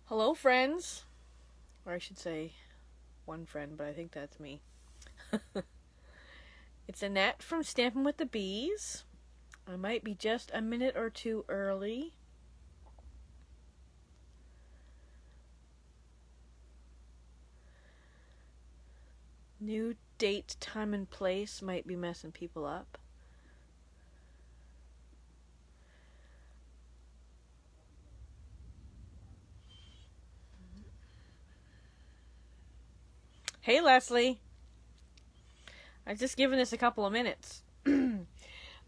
Hello, friends. Or I should say one friend, but I think that's me. It's Annette from Stampin' with the Bees. I might be just a minute or two early. New date, time, and place might be messing people up. Hey, Leslie. I've just given this a couple of minutes.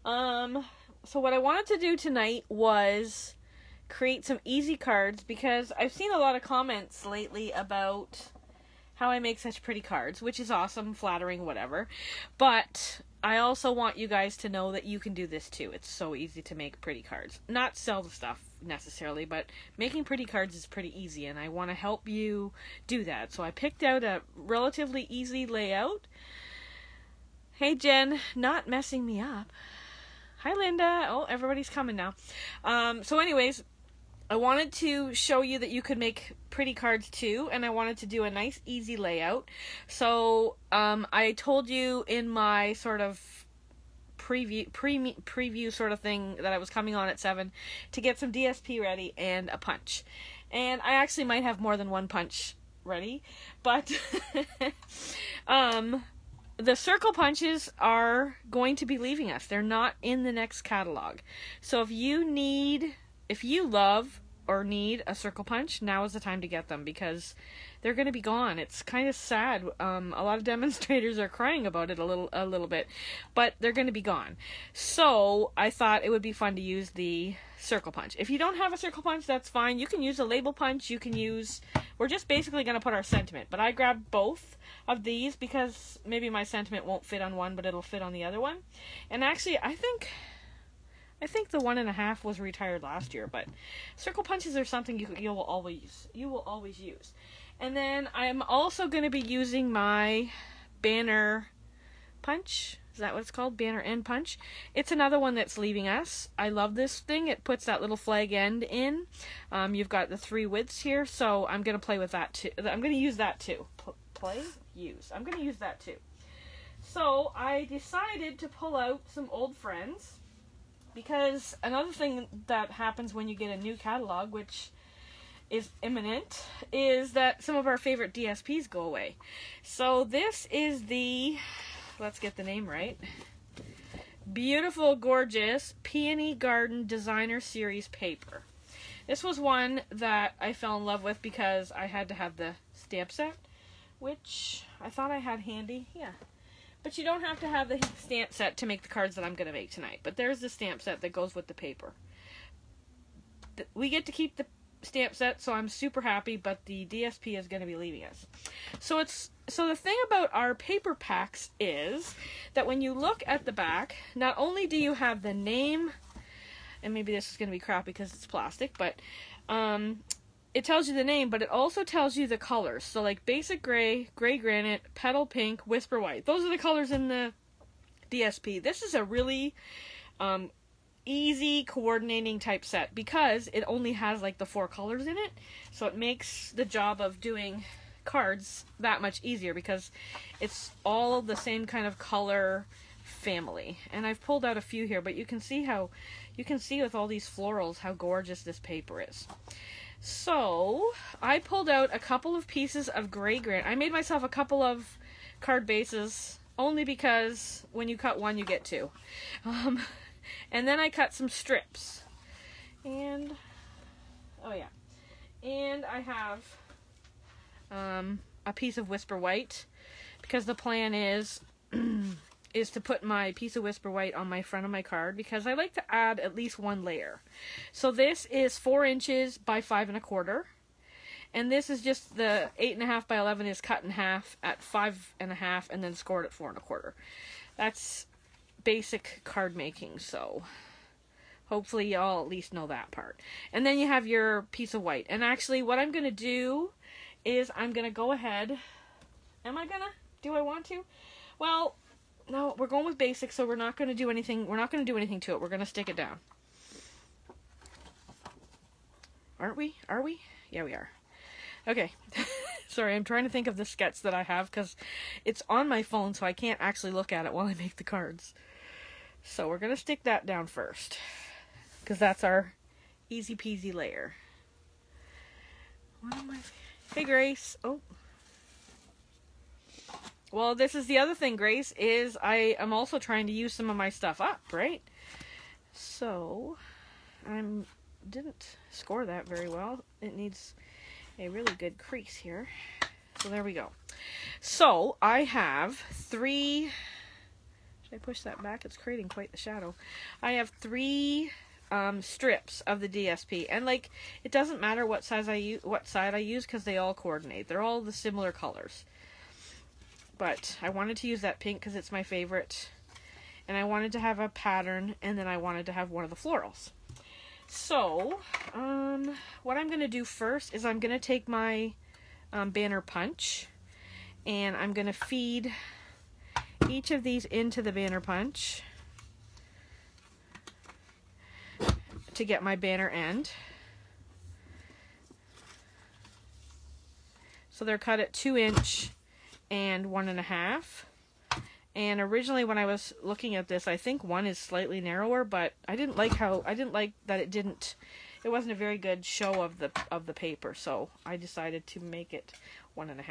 So what I wanted to do tonight was create some easy cards because I've seen a lot of comments lately about how I make such pretty cards, which is awesome, flattering, whatever. But I also want you guys to know that you can do this too. It's so easy to make pretty cards. Not sell the stuff necessarily, but making pretty cards is pretty easy, and I want to help you do that. So I picked out a relatively easy layout. Hey, Jen, not messing me up. Hi, Linda. Oh, everybody's coming now. So anyways, I wanted to show you that you could make pretty cards too, and I wanted to do a nice easy layout. So I told you in my sort of preview sort of thing that I was coming on at 7 to get some DSP ready and a punch. And I actually might have more than one punch ready, but the circle punches are going to be leaving us. They're not in the next catalog. So if you love or need a circle punch, now is the time to get them because they're going to be gone. It's kind of sad. A lot of demonstrators are crying about it a little bit, but they're going to be gone. So I thought it would be fun to use the circle punch. If you don't have a circle punch, that's fine. You can use a label punch. We're just basically going to put our sentiment, but I grabbed both of these because maybe my sentiment won't fit on one, but it'll fit on the other one. And actually, I think the 1.5 was retired last year, but circle punches are something you will always use. And then I'm also going to be using my banner punch. Is that what it's called? Banner end punch. It's another one that's leaving us. I love this thing. It puts that little flag end in. You've got the 3 widths here, so I'm going to play with that too. I'm going to use that too. I'm going to use that too. So I decided to pull out some old friends. Because another thing that happens when you get a new catalog, which is imminent, is that some of our favorite DSPs go away. So this is let's get the name right, beautiful, gorgeous Peony Garden Designer Series paper. This was one that I fell in love with because I had to have the stamp set, which I thought I had handy. Yeah. But you don't have to have the stamp set to make the cards that I'm going to make tonight. But there's the stamp set that goes with the paper. We get to keep the stamp set, so I'm super happy, but the DSP is going to be leaving us. So the thing about our paper packs is that when you look at the back, not only do you have the name, and maybe this is going to be crappy because it's plastic, but it tells you the name, but it also tells you the colors. So like basic gray, gray granite, petal pink, whisper white. Those are the colors in the DSP. This is a really easy coordinating type set because it only has like the 4 colors in it. So it makes the job of doing cards that much easier because it's all the same kind of color family. And I've pulled out a few here, but you can see with all these florals how gorgeous this paper is. So, I pulled out a couple of pieces of gray granite. I made myself a couple of card bases only because when you cut one, you get 2. And then I cut some strips. And, oh yeah. And I have a piece of whisper white because the plan is to put my piece of whisper white on my front of my card because I like to add at least 1 layer. So this is 4 inches by 5.25, and this is just the 8.5 by 11 is cut in half at 5.5 and then scored at 4.25. That's basic card making, so hopefully y'all at least know that part. And then you have your piece of white. And actually what I'm going to do is I'm going to go ahead. Do I want to? Well, no, we're going with basic, so we're not going to do anything. We're not going to do anything to it. We're going to stick it down. Aren't we? Are we? Yeah, we are. Okay. Sorry, I'm trying to think of the sketch that I have because it's on my phone, so I can't actually look at it while I make the cards. So we're going to stick that down first because that's our easy peasy layer. What am I... Hey, Grace. Oh. Well, this is the other thing, Grace, is I am also trying to use some of my stuff up, right? So, didn't score that very well. It needs a really good crease here. So there we go. So, I have 3... Should I push that back? It's creating quite the shadow. I have 3 strips of the DSP, and like it doesn't matter what side I use because they all coordinate. They're all the similar colors. But I wanted to use that pink because it's my favorite, and I wanted to have a pattern, and then I wanted to have one of the florals. So what I'm going to do first is I'm going to take my banner punch, and I'm going to feed each of these into the banner punch to get my banner end. So they're cut at 2" and 1.5. And originally when I was looking at this, I think 1 is slightly narrower, but I didn't like that it wasn't a very good show of the paper, so I decided to make it 1.5.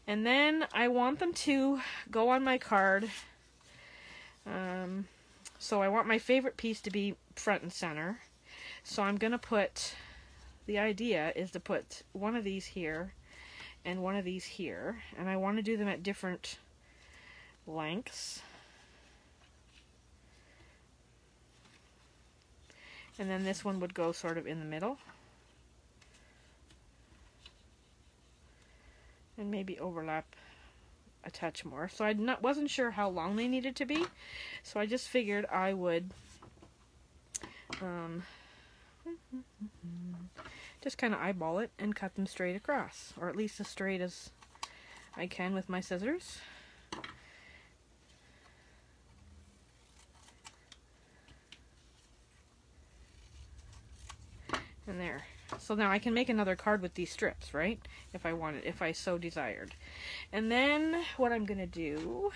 And then I want them to go on my card. So I want my favorite piece to be front and center. So I'm going to put, the idea is to put one of these here and one of these here. And I want to do them at different lengths. And then this one would go sort of in the middle. And maybe overlap a touch more. So I wasn't sure how long they needed to be, so I just figured I would just kind of eyeball it and cut them straight across, or at least as straight as I can with my scissors. And there. So now I can make another card with these strips, right? If I wanted, if I so desired. And then what I'm going to do,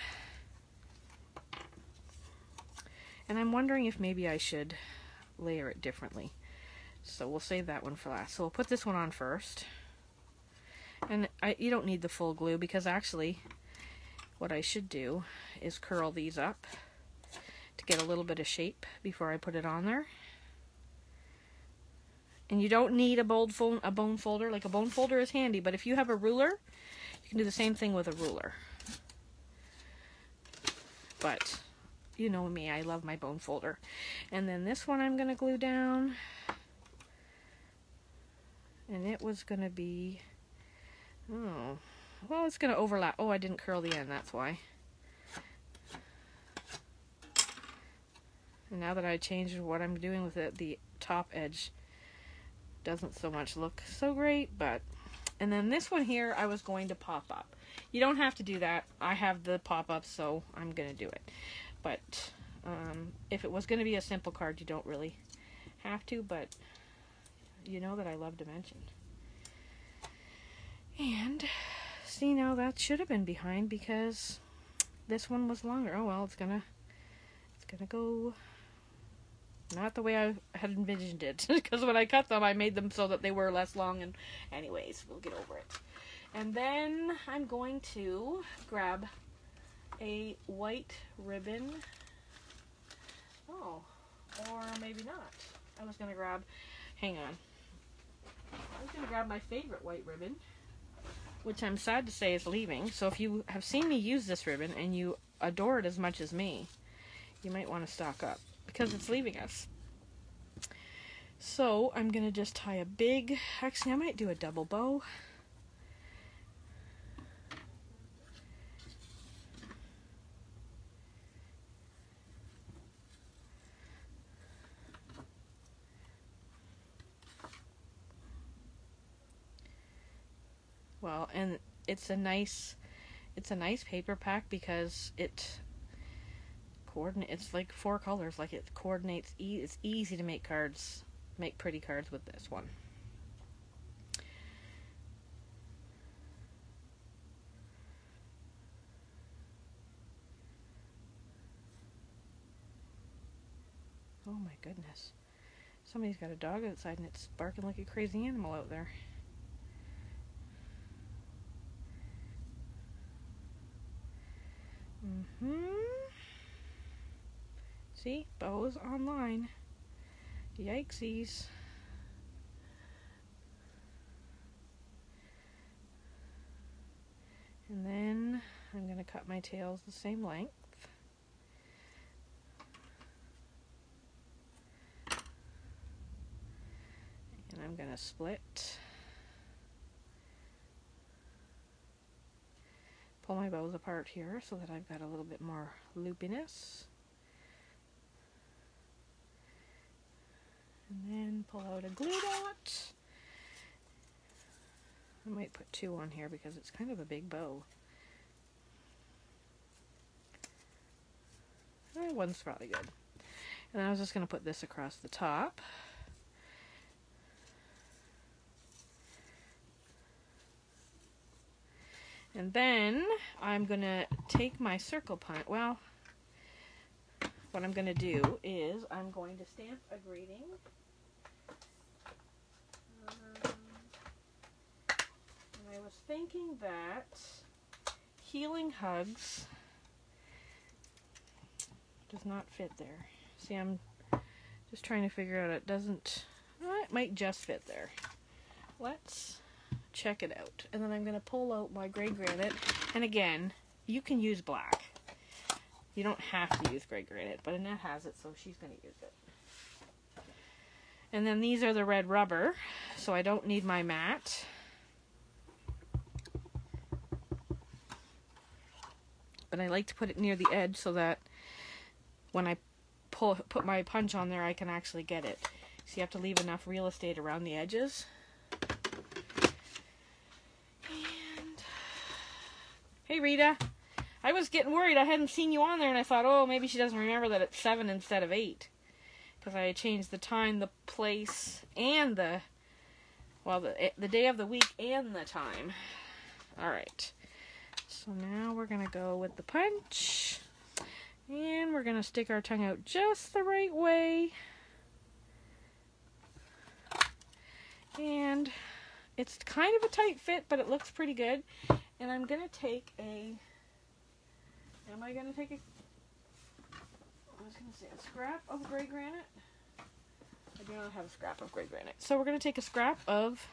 and I'm wondering if maybe I should layer it differently. So we'll save that one for last. So we'll put this one on first. And you don't need the full glue, because actually what I should do is curl these up to get a little bit of shape before I put it on there. And you don't need a bone folder. Like, a bone folder is handy, but if you have a ruler, you can do the same thing with a ruler. But you know me, I love my bone folder. And then this one I'm going to glue down. And it was going to be, oh, well, it's going to overlap. Oh, I didn't curl the end, that's why. And now that I changed what I'm doing with it, the top edge doesn't so much look so great, but, and then this one here I was going to pop up. You don't have to do that. I have the pop-up, so I'm going to do it. But if it was going to be a simple card, you don't really have to, but you know that I love dimension. And see, now that should have been behind because this one was longer. Oh well, it's gonna go not the way I had envisioned it, because when I cut them I made them so that they were less long, and anyways, we'll get over it. And then I'm going to grab a white ribbon. Oh, or maybe not. I was gonna grab, hang on. I was gonna grab my favorite white ribbon, which I'm sad to say is leaving. So if you have seen me use this ribbon and you adore it as much as me, you might want to stock up, because it's leaving us. So I'm going to just tie a big, actually I might do a double bow. Well, and it's a nice paper pack because it's like 4 colors, like it coordinates, it's easy to make cards, make pretty cards with this one. my goodness. Somebody's got a dog outside and it's barking like a crazy animal out there. See? Bows online. Yikesies. And then I'm going to cut my tails the same length. And I'm going to split. Pull my bows apart here so that I've got a little bit more loopiness. And then pull out a glue dot. I might put 2 on here because it's kind of a big bow. One's probably good. And then I was just going to put this across the top. And then I'm going to take my circle punch. Well, what I'm going to do is I'm going to stamp a greeting. And I was thinking that Healing Hugs does not fit there. See, I'm just trying to figure out it doesn't, it might just fit there. Let's check it out. And then I'm going to pull out my gray granite. And again, you can use black. You don't have to use gray granite, but Annette has it, so she's going to use it. And then these are the red rubber, so I don't need my mat. But I like to put it near the edge so that when I put my punch on there, I can actually get it. So you have to leave enough real estate around the edges. And hey, Rita. I was getting worried. I hadn't seen you on there, and I thought, oh, maybe she doesn't remember that it's 7 instead of 8. Because I had changed the time, the place, and the day of the week and the time. Alright. So now we're going to go with the punch. And we're going to stick our tongue out just the right way. And it's kind of a tight fit, but it looks pretty good. And I'm going to take a... Am I going to take a scrap of gray granite? I do not have a scrap of gray granite. So we're going to take a scrap of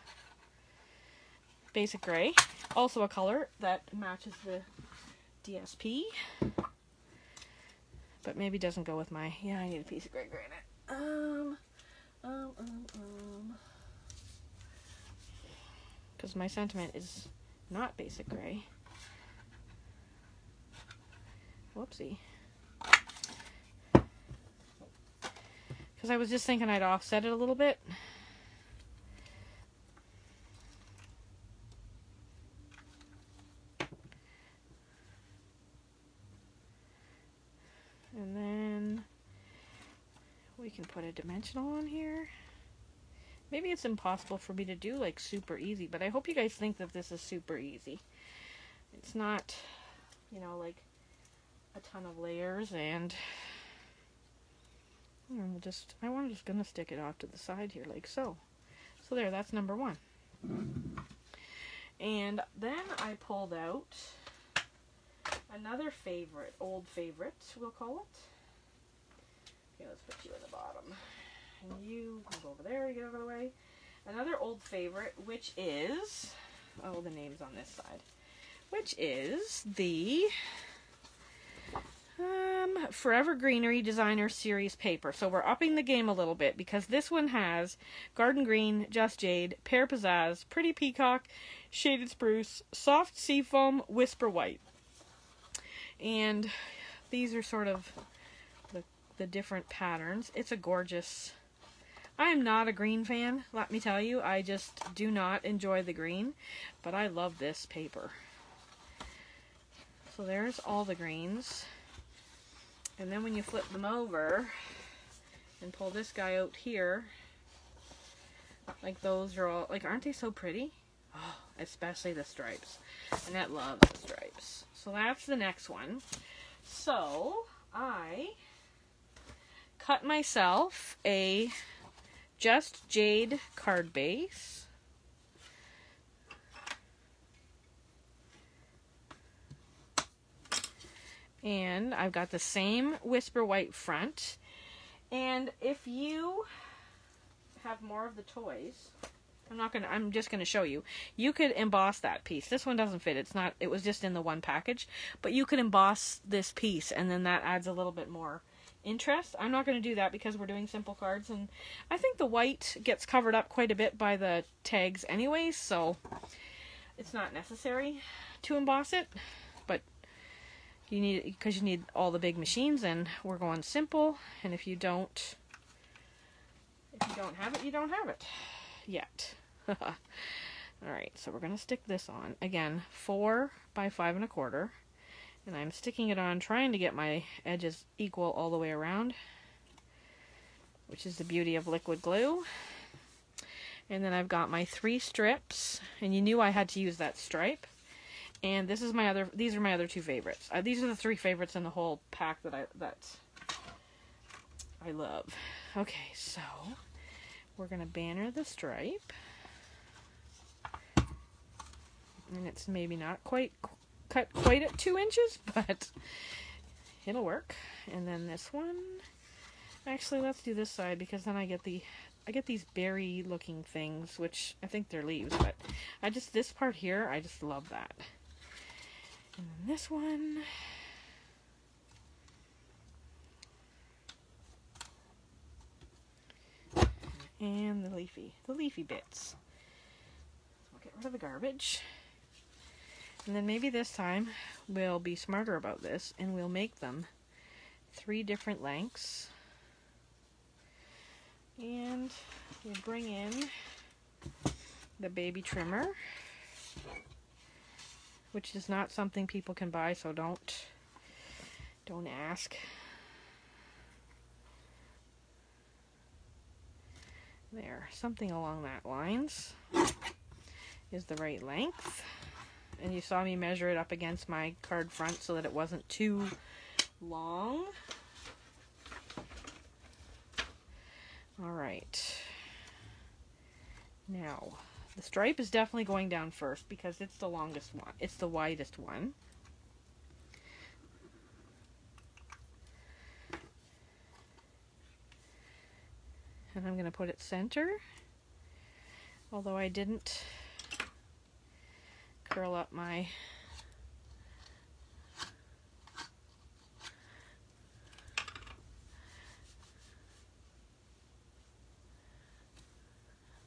basic gray. Also a color that matches the DSP. But maybe doesn't go with my... Yeah, I need a piece of gray granite. Because my sentiment is not basic gray. Whoopsie. Because I was just thinking I'd offset it a little bit. And then we can put a dimensional on here. Maybe it's impossible for me to do like super easy, but I hope you guys think that this is super easy. It's not, you know, like a ton of layers, and I'm just gonna stick it off to the side here like so. So there, that's number 1. And then I pulled out another favorite, old favorite, we'll call it. Okay, let's put you in the bottom. And you can go over there to get out of the way. Another old favorite, which is, oh, the name's on this side, which is the Forever Greenery Designer Series paper. So we're upping the game a little bit because this one has Garden Green, Just Jade, Pear Pizzazz, Pretty Peacock, Shaded Spruce, Soft Seafoam, Whisper White. And these are sort of the different patterns. It's a gorgeous... I am not a green fan, let me tell you. I just do not enjoy the green, but I love this paper. So there's all the greens. And then when you flip them over and pull this guy out here, like those are all, like, aren't they so pretty? Oh, especially the stripes. Annette loves the stripes. So that's the next one. So I cut myself a Just Jade card base. And I've got the same Whisper White front. And if you have more of the toys, I'm just gonna show you. You could emboss that piece. This one doesn't fit. It was just in the one package, but you could emboss this piece, and then that adds a little bit more interest. I'm not gonna do that because we're doing simple cards, and I think the white gets covered up quite a bit by the tags anyways, so it's not necessary to emboss it. But you need it because you need all the big machines, and we're going simple. And if you don't have it, you don't have it yet. Alright, so we're going to stick this on. Again, 4 by 5 1/4. And I'm sticking it on, trying to get my edges equal all the way around, which is the beauty of liquid glue. And then I've got my 3 strips, and you knew I had to use that stripe. And these are my other 2 favorites. These are the 3 favorites in the whole pack that I love. Okay, so we're going to banner the stripe. And it's maybe not cut quite at 2 inches, but it'll work. And then this one, actually let's do this side, because then I get these berry looking things, which I think they're leaves, but this part here, I just love that. And then this one, and the leafy bits. So I'll get rid of the garbage. And then maybe this time we'll be smarter about this, and we'll make them 3 different lengths. And we'll bring in the baby trimmer, which is not something people can buy, so don't ask. There, something along that lines is the right length. And you saw me measure it up against my card front so that it wasn't too long. Alright. Now, the stripe is definitely going down first because it's the longest one. It's the widest one. And I'm going to put it center. Although I didn't curl up my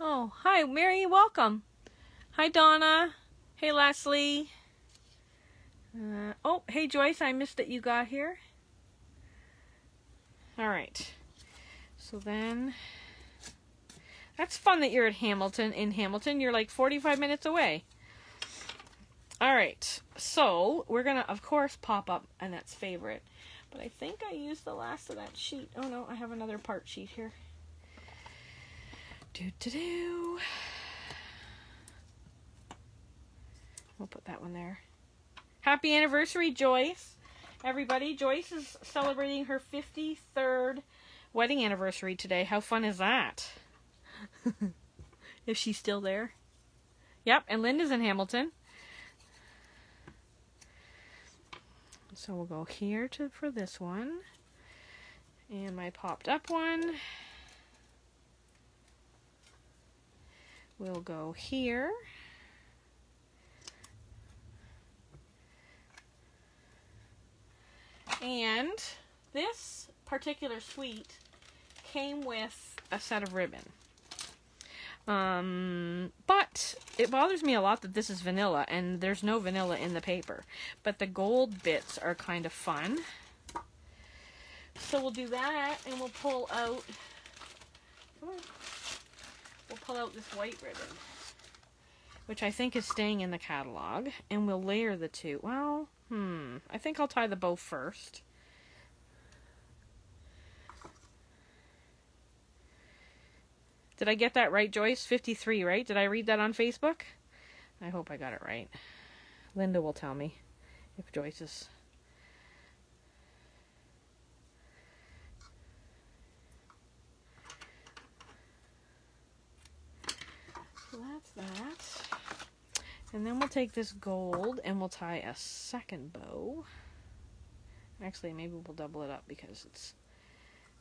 Oh, hi Mary, welcome. Hi Donna. Hey Leslie. Oh, hey Joyce, I missed that you got here. Alright. So then that's fun that you're in Hamilton. You're like 45 minutes away. Alright, so we're going to, of course, pop up Annette's favorite. But I think I used the last of that sheet. Oh no, I have another part sheet here. We'll put that one there. Happy anniversary, Joyce. Everybody, Joyce is celebrating her 53rd wedding anniversary today. How fun is that? If she's still there. Yep, and Linda's in Hamilton. So we'll go here for this one. And my popped up one. We'll go here. And this particular suite came with a set of ribbon. But it bothers me a lot that this is vanilla and there's no vanilla in the paper. But the gold bits are kind of fun. So we'll do that and we'll pull out this white ribbon, which I think is staying in the catalog, and we'll layer the two. Well, I think I'll tie the bow first. Did I get that right, Joyce? 53, right? Did I read that on Facebook? I hope I got it right. Linda will tell me if Joyce is... that. And then we'll take this gold and we'll tie a second bow. Actually, maybe we'll double it up because it's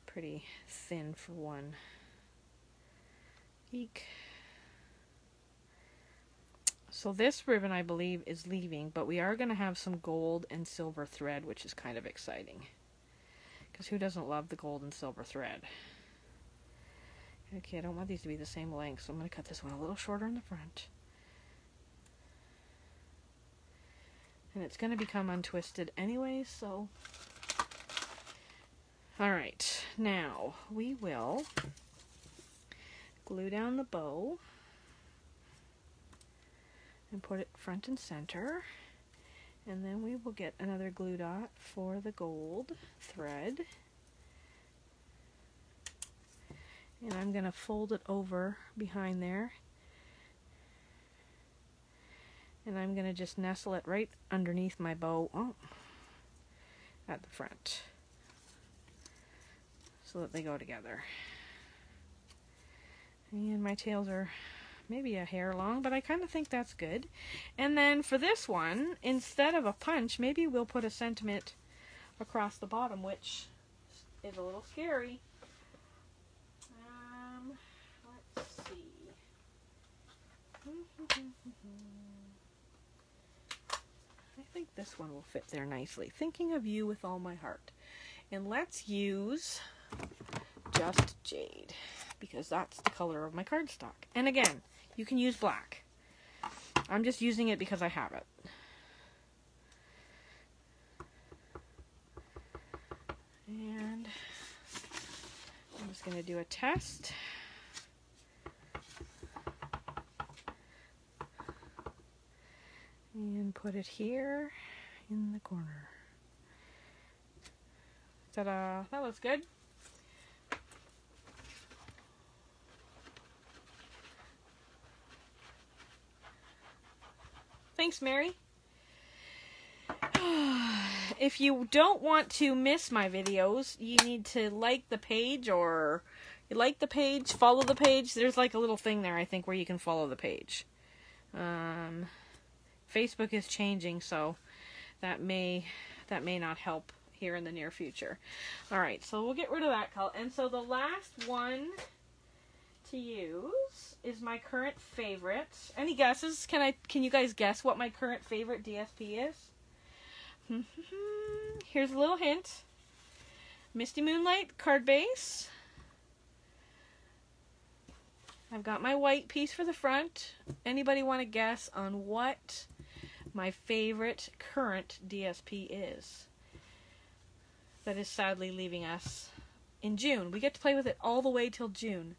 pretty thin for one. Eek. So this ribbon, I believe, is leaving, but we are going to have some gold and silver thread, which is kind of exciting. Because who doesn't love the gold and silver thread? Okay, I don't want these to be the same length, so I'm going to cut this one a little shorter in the front. And it's going to become untwisted anyway, so... Alright, now we will glue down the bow and put it front and center. And then we will get another glue dot for the gold thread. And I'm going to fold it over behind there. And I'm going to just nestle it right underneath my bow at the front so that they go together. And my tails are maybe a hair long, but I kind of think that's good. And then for this one, instead of a punch, maybe we'll put a sentiment across the bottom, which is a little scary. Let's see. I think this one will fit there nicely. Thinking of you with all my heart. And let's use just jade, because that's the color of my cardstock. And again, you can use black. I'm just using it because I have it. And I'm just going to do a test. And put it here in the corner. Ta-da! That looks good. Thanks, Mary. If you don't want to miss my videos, you need to like the page, or you like the page, follow the page. There's like a little thing there, I think, where you can follow the page. Facebook is changing, so that may not help here in the near future. Alright, so we'll get rid of that color. And so the last one to use is my current favorite. Any guesses? Can you guys guess what my current favorite DSP is? Here's a little hint. Misty Moonlight card base. I've got my white piece for the front. Anybody want to guess on what my favorite current DSP is? That is sadly leaving us in June. We get to play with it all the way till June.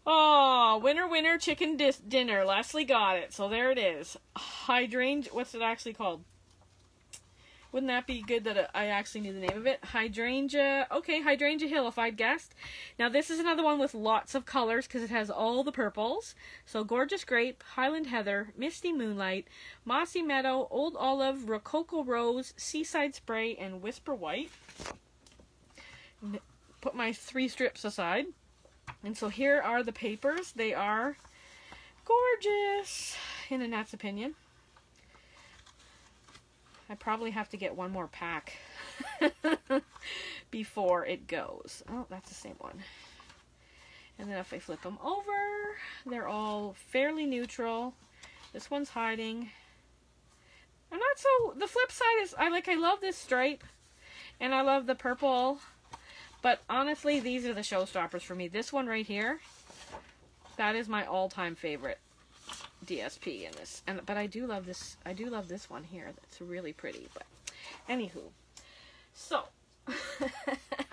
Oh, winner, winner, chicken dinner. Leslie got it. So there it is. Hydrangea. What's it actually called? Wouldn't that be good that I actually knew the name of it? Hydrangea. Okay, Hydrangea Hill, if I'd guessed. Now, this is another one with lots of colors because it has all the purples. So, Gorgeous Grape, Highland Heather, Misty Moonlight, Mossy Meadow, Old Olive, Rococo Rose, Seaside Spray, and Whisper White. Put my 3 strips aside. And so here are the papers. They are gorgeous, in Annette's opinion. I probably have to get one more pack before it goes. Oh, that's the same one. And then if I flip them over, they're all fairly neutral. This one's hiding. I'm not so... The flip side is, I love this stripe. And I love the purple. But honestly, these are the showstoppers for me. This one right here, that is my all-time favorite DSP in this. But I do love this. I do love this one here. That's really pretty. But anywho, so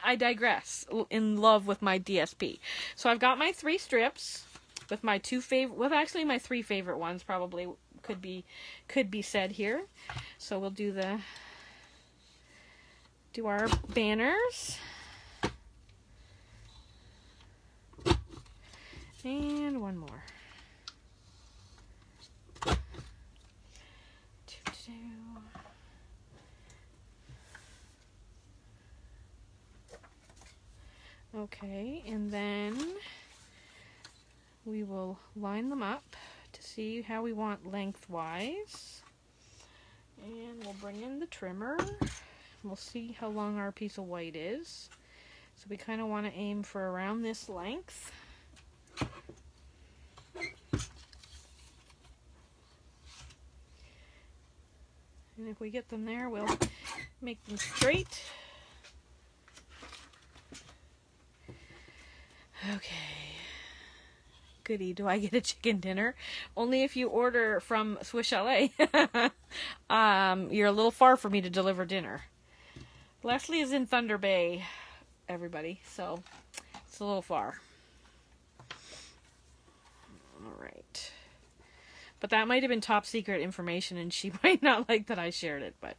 I digress. In love with my DSP. So I've got my 3 strips with my 2 favorite. Well, actually, my 3 favorite ones probably could be said here. So we'll do our banners. And one more. Okay, and then we will line them up to see how we want lengthwise. And we'll bring in the trimmer. We'll see how long our piece of white is. So we kind of want to aim for around this length. And if we get them there, we'll make them straight. Okay. Goody, do I get a chicken dinner? Only if you order from Swiss Chalet. You're a little far for me to deliver dinner. Leslie is in Thunder Bay, everybody, so it's a little far. Alright. But that might have been top secret information, and she might not like that I shared it, but...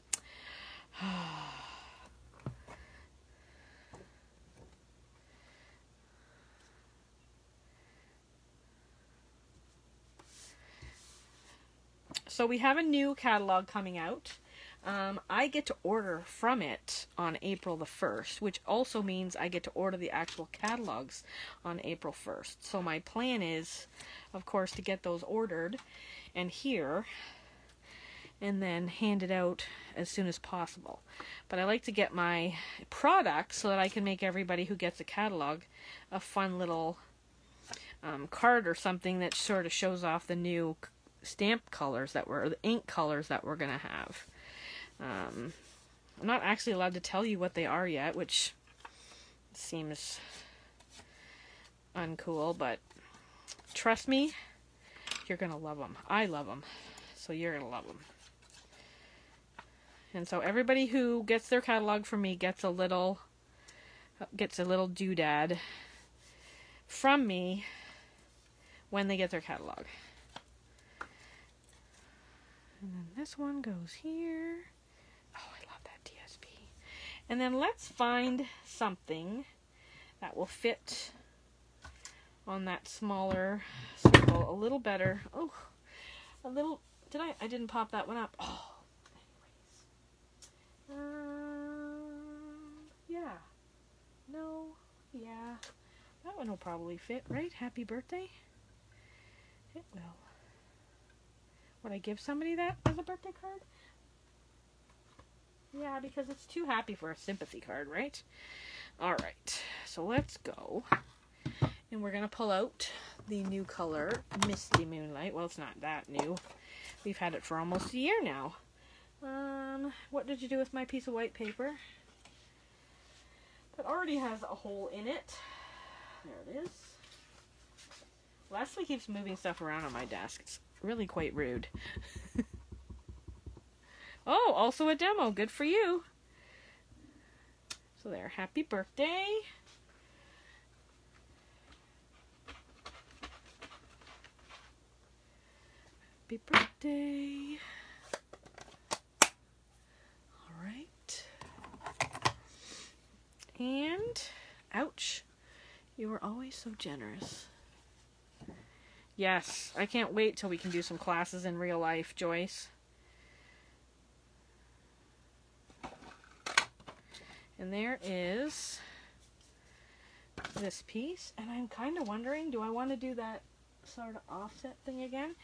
So we have a new catalog coming out. I get to order from it on April the 1st, which also means I get to order the actual catalogs on April 1st. So my plan is, of course, to get those ordered and here, and then hand it out as soon as possible. But I like to get my products so that I can make everybody who gets a catalog a fun little card or something that sort of shows off the new stamp colors that the ink colors that we're gonna have. I'm not actually allowed to tell you what they are yet, which seems uncool, but trust me, you're gonna love them. I love them, so you're gonna love them. And so everybody who gets their catalog from me gets a little doodad from me when they get their catalog. And then this one goes here. Oh, I love that DSP. And then let's find something that will fit on that smaller circle a little better. Oh, a little, I didn't pop that one up. Oh, anyways. Yeah. No, yeah. That one will probably fit, right? Happy birthday? It will. Would I give somebody that as a birthday card? Yeah, because it's too happy for a sympathy card, right? Alright, so let's go. And we're going to pull out the new color, Misty Moonlight. Well, it's not that new. We've had it for almost a year now. What did you do with my piece of white paper? That already has a hole in it. There it is. Leslie keeps moving stuff around on my desk. It's really quite rude. Oh, also a demo. Good for you. So there. Happy birthday. Happy birthday. All right. And, ouch. You were always so generous. Yes, I can't wait till we can do some classes in real life, Joyce. And there is this piece, and I'm kind of wondering, do I want to do that sort of offset thing again?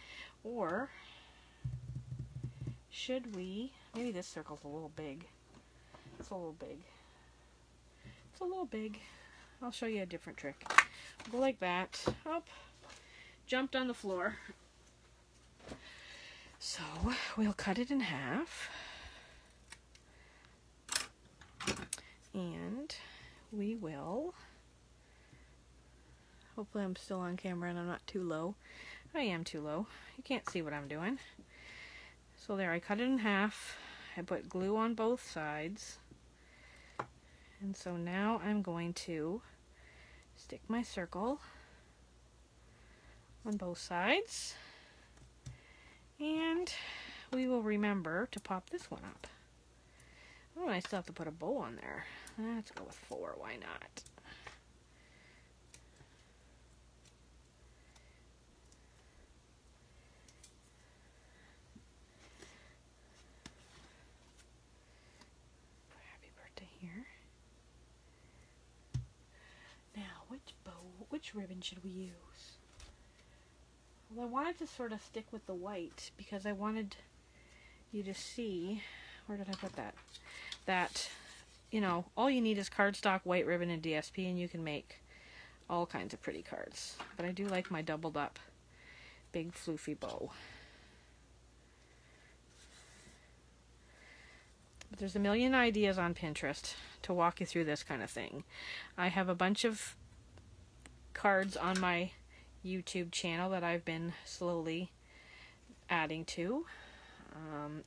Or should we, maybe this circle's a little big. It's a little big. It's a little big. I'll show you a different trick. Go like that, up. Jumped on the floor. So we'll cut it in half. And we will, hopefully I'm still on camera and I'm not too low. I am too low. You can't see what I'm doing. So there, I cut it in half. I put glue on both sides. And so now I'm going to stick my circle on both sides, and we will remember to pop this one up. Oh, I still have to put a bow on there. Let's go with 4, why not? Happy birthday here. Now, which ribbon should we use? Well, I wanted to sort of stick with the white because I wanted you to see, where did I put that? That, you know, all you need is cardstock, white ribbon, and DSP, and you can make all kinds of pretty cards. But I do like my doubled up big floofy bow. But there's a million ideas on Pinterest to walk you through this kind of thing. I have a bunch of cards on my YouTube channel that I've been slowly adding to.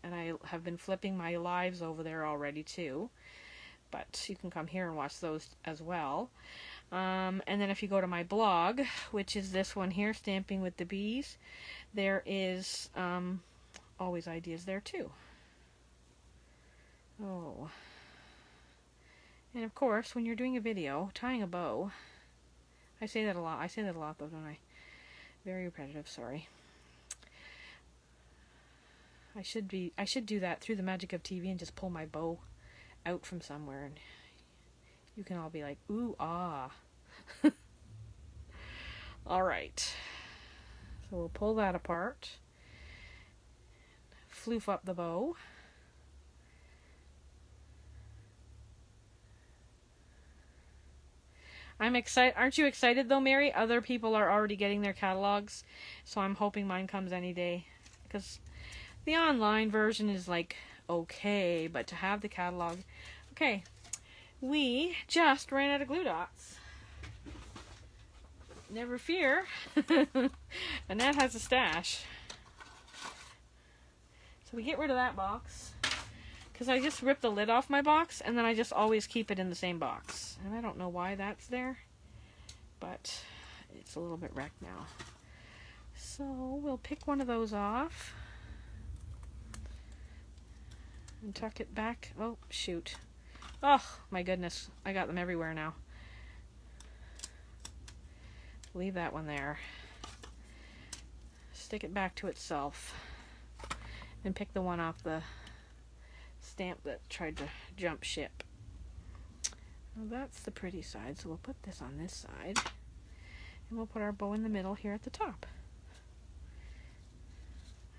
And I have been flipping my lives over there already too. But you can come here and watch those as well. And then if you go to my blog, which is this one here, Stamping with the Bees, there is always ideas there too. Oh. And of course, when you're doing a video, tying a bow, I say that a lot. I say that a lot though, don't I? Very repetitive, sorry. I should do that through the magic of TV and just pull my bow out from somewhere and you can all be like, ooh, ah. Alright. So we'll pull that apart. Floof up the bow. I'm excited. Aren't you excited though, Mary? Other people are already getting their catalogs, so I'm hoping mine comes any day. Because the online version is like okay, but to have the catalog. Okay, we just ran out of glue dots. Never fear. Annette has a stash. So we get rid of that box. Because I just ripped the lid off my box, and then I just always keep it in the same box. And I don't know why that's there, but it's a little bit wrecked now. So we'll pick one of those off. And tuck it back. Oh, shoot. Oh, my goodness. I got them everywhere now. Leave that one there. Stick it back to itself. And pick the one off the stamp that tried to jump ship. Well, that's the pretty side, so we'll put this on this side. And we'll put our bow in the middle here at the top.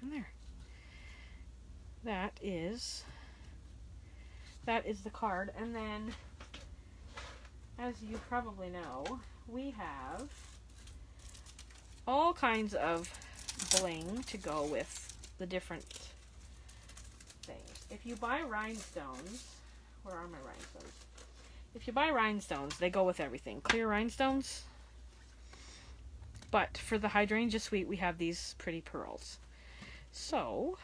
And there. That is the card. And then, as you probably know, we have all kinds of bling to go with the different things. If you buy rhinestones, where are my rhinestones? If you buy rhinestones, they go with everything. Clear rhinestones. But for the hydrangea suite, we have these pretty pearls. So,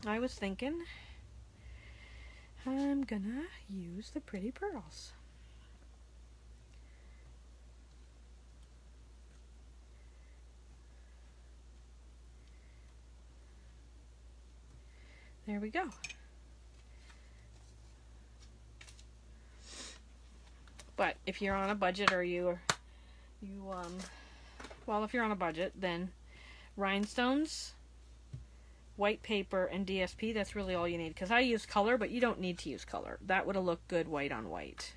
I was thinking, I'm gonna use the pretty pearls. There we go. But if you're on a budget, or well, if you're on a budget, then rhinestones, white paper, and DSP, that's really all you need. Because I use color, but you don't need to use color. That would have looked good white on white.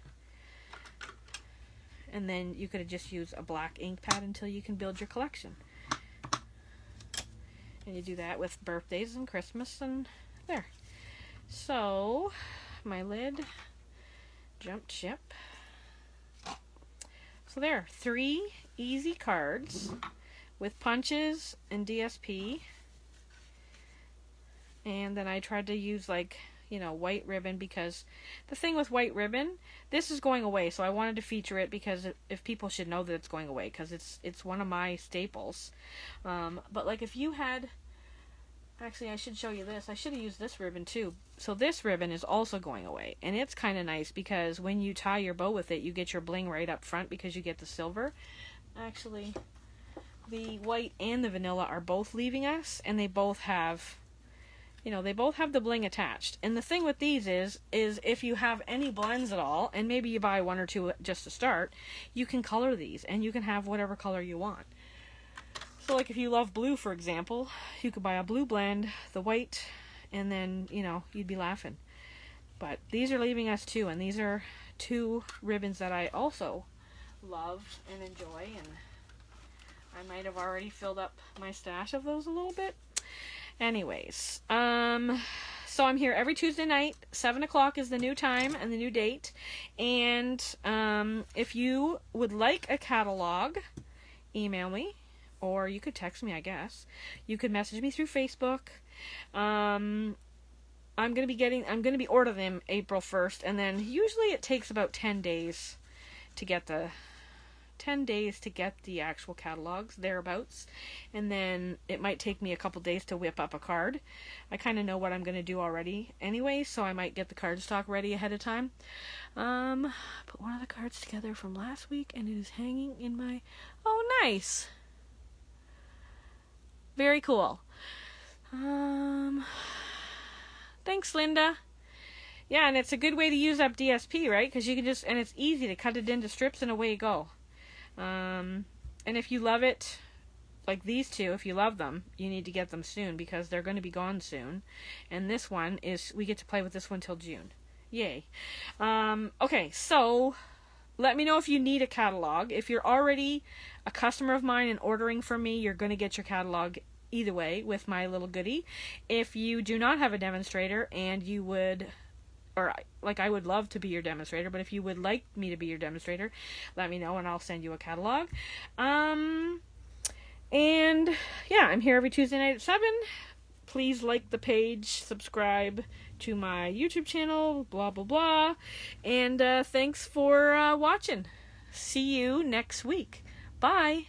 And then you could have just used a black ink pad until you can build your collection. And you do that with birthdays and Christmas and there. So, my lid jumped ship. So there, 3 easy cards with punches and DSP. And then I tried to use, like, you know, white ribbon, because the thing with white ribbon, this is going away, so I wanted to feature it because if people should know that it's going away, because it's one of my staples. But like if you had, actually I should show you this. I should have used this ribbon too. So this ribbon is also going away, and it's kind of nice because when you tie your bow with it, you get your bling right up front because you get the silver. Actually, the white and the vanilla are both leaving us, and they both have, you know, they both have the bling attached. And the thing with these is if you have any blends at all, and maybe you buy 1 or 2 just to start, you can color these, and you can have whatever color you want. So like if you love blue, for example, you could buy a blue blend, the white, and then, you know, you'd be laughing. But these are leaving us too, and these are 2 ribbons that I also love and enjoy, and I might have already filled up my stash of those a little bit. Anyways, so I'm here every Tuesday night. 7 o'clock is the new time and the new date. And if you would like a catalog, email me, or you could text me, I guess. You could message me through Facebook. I'm gonna be ordering them April 1st, and then usually it takes about 10 days to get the actual catalogs, thereabouts, and then it might take me a couple days to whip up a card. I kind of know what I'm going to do already anyway, so I might get the card stock ready ahead of time. Put one of the cards together from last week, and it is hanging in my... Oh, nice! Very cool. Thanks, Linda. Yeah, and it's a good way to use up DSP, right? Because you can just... And it's easy to cut it into strips, and away you go. And if you love it, like these two, if you love them, you need to get them soon because they're going to be gone soon. And this one is, we get to play with this one till June. Yay. Okay, so let me know if you need a catalog. If you're already a customer of mine and ordering from me, you're going to get your catalog either way with my little goodie. If you do not have a demonstrator and you would... or like I would love to be your demonstrator, but if you would like me to be your demonstrator, let me know and I'll send you a catalog. And yeah, I'm here every Tuesday night at 7. Please like the page, subscribe to my YouTube channel, blah blah blah, and thanks for watching. See you next week. Bye.